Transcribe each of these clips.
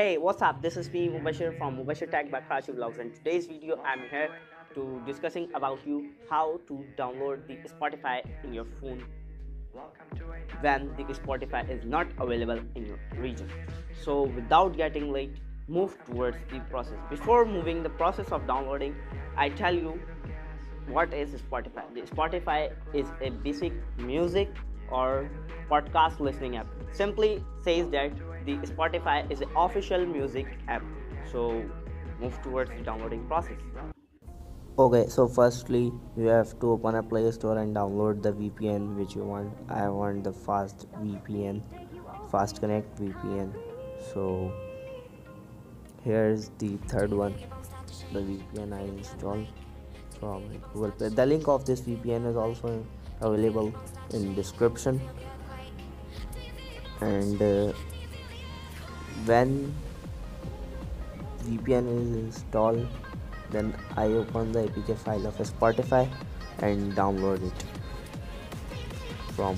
Hey, what's up? This is me, Mubashir from Mubashir Tech by Karachi Vlogs, and today's video I'm here to discussing about you how to download the Spotify in your phone when the Spotify is not available in your region. So without getting late, move towards the process. Before moving the process of downloading, I tell you what is Spotify. The Spotify is a basic music or podcast listening app. Simply says that the Spotify is an official music app. So move towards the downloading process. Okay, so firstly, you have to open a Play Store and download the VPN which you want. I want the Fast VPN, Fast Connect VPN. So here's the third one, the VPN I installed from Google Play. The link of this VPN is also available in description. And when VPN is installed, then I open the APK file of Spotify and download it from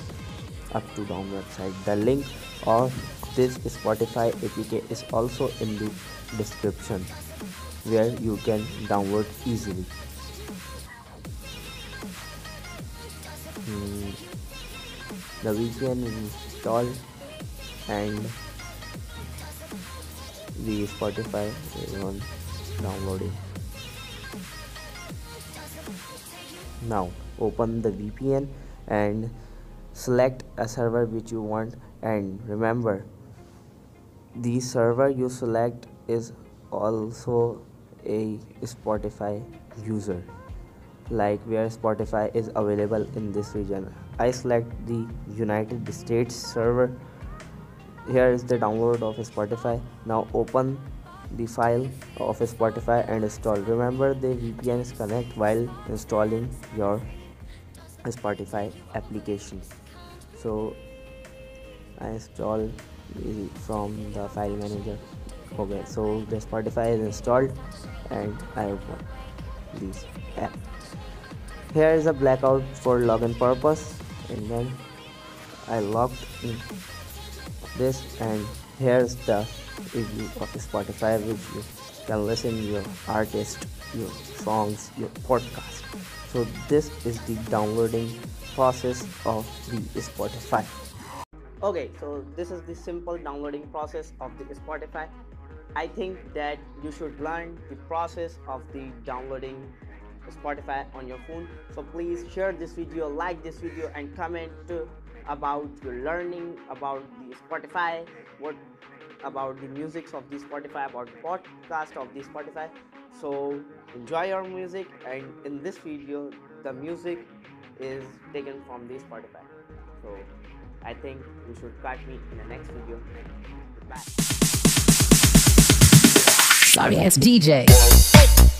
up to down website. The link of this Spotify APK is also in the description where you can download easily. The VPN is installed and the Spotify is on downloading. Now open the VPN and select a server which you want, and remember the server you select is also a Spotify user, like where Spotify is available in this region. I select the United States server. Here is the download of Spotify. Now open the file of Spotify and install. Remember, the VPN is connect while installing your Spotify application. So I install from the file manager. Okay, so the Spotify is installed and I open this app. Here is a blackout for login purpose, and then I logged in this, and here's the review of Spotify which you can listen your artist, your songs, your podcast. So this is the downloading process of the Spotify. Okay, so this is the simple downloading process of the Spotify. I think that you should learn the process of the downloading Spotify on your phone. So please share this video, like this video, and comment about your learning about the Spotify, what about the music of the Spotify, about the podcast of the Spotify. So enjoy your music, and in this video the music is taken from the Spotify. So I think you should catch me in the next video. Bye. Sorry, it's DJ.